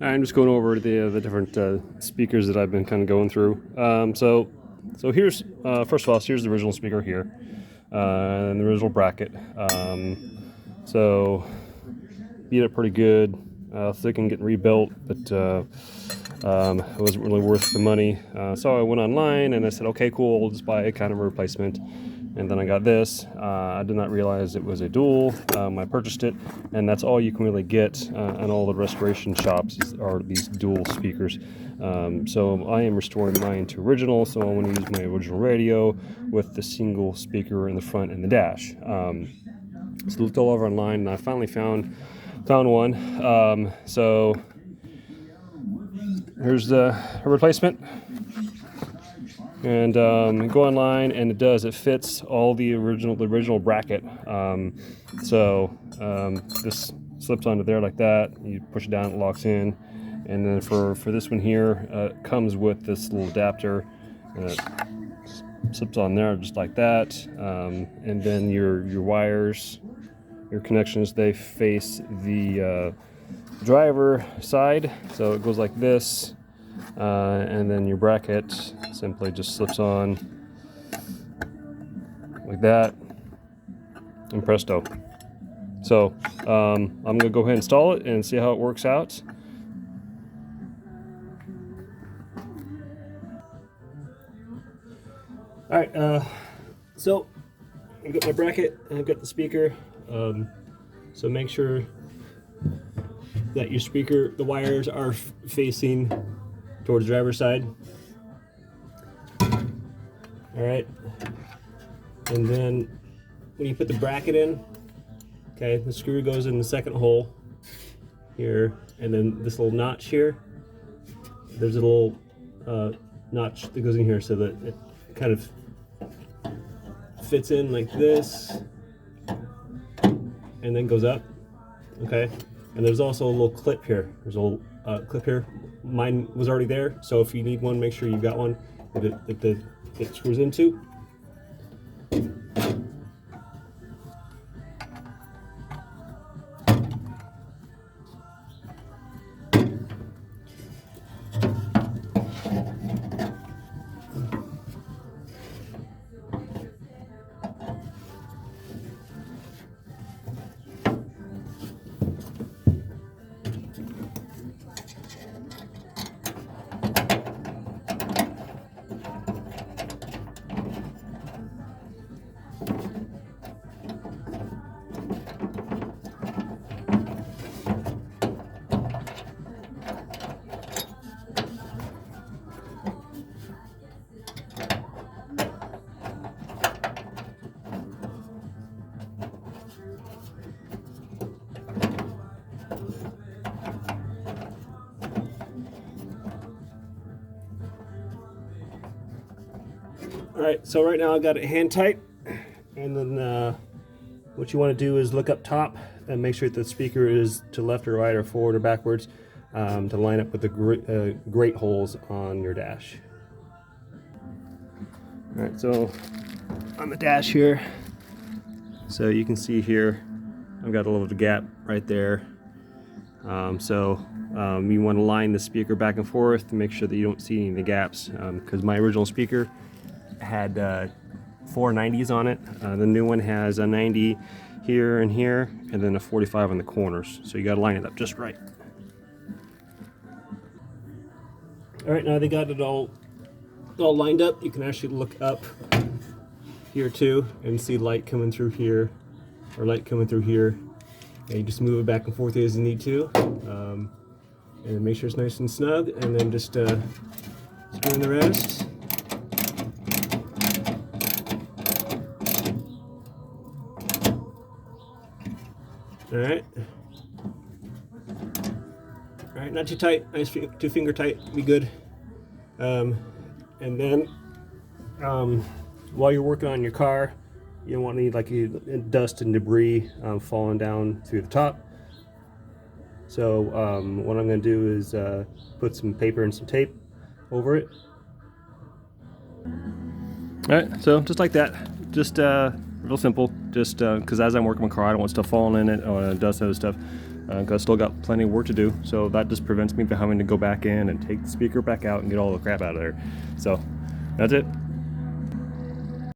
I'm just going over the different speakers that I've been kind of going through. So here's first of all, here's the original speaker here, and the original bracket. So beat it pretty good. Thinking getting rebuilt, but it wasn't really worth the money. So I went online and I said, okay, cool, I'll just buy a kind of a replacement. And then I got this. I did not realize it was a dual. I purchased it, and that's all you can really get in all the restoration shops are these dual speakers. So I am restoring mine to original, so I want to use my original radio with the single speaker in the front and the dash. So looked all over online, and I finally found one. So here's the replacement. And go online, and it fits all the original bracket. This slips onto there like that. You push it down, it locks in. And then for this one here, it comes with this little adapter. It slips on there just like that. And then your wires, your connections, they face the driver side. So it goes like this. And then your bracket simply just slips on like that, and presto. So I'm going to go ahead and install it and see how it works out. All right, so I've got my bracket and I've got the speaker. So make sure that your speaker, the wires are facing towards the driver's side. All right, and then when you put the bracket in, okay, the screw goes in the second hole here, and then this little notch here, there's a little notch that goes in here so that it kind of fits in like this and then goes up, okay? And there's also a little clip here. There's a little clip here. Mine was already there, so if you need one, make sure you've got one that it screws into. All right, so right now I've got it hand tight, and then what you want to do is look up top and make sure that the speaker is to left or right or forward or backwards to line up with the grate holes on your dash. All right, so on the dash here, so you can see here, I've got a little gap right there. You want to line the speaker back and forth to make sure that you don't see any of the gaps, because my original speaker had 4 90s on it. The new one has a 90 here and here, and then a 45 on the corners. So you got to line it up just right. All right, now they got it all lined up. You can actually look up here too and see light coming through here, or light coming through here. And you just move it back and forth as you need to, and make sure it's nice and snug, and then just screw in the rest. All right, not too tight, nice 2-finger tight, be good. And then while you're working on your car, you don't want any dust and debris falling down through the top. So what I'm going to do is put some paper and some tape over it. All right, so just like that, just real simple, just because as I'm working my car, I don't want stuff falling in it or dust and other stuff. because I still got plenty of work to do. So that just prevents me from having to go back in and take the speaker back out and get all the crap out of there. So that's it.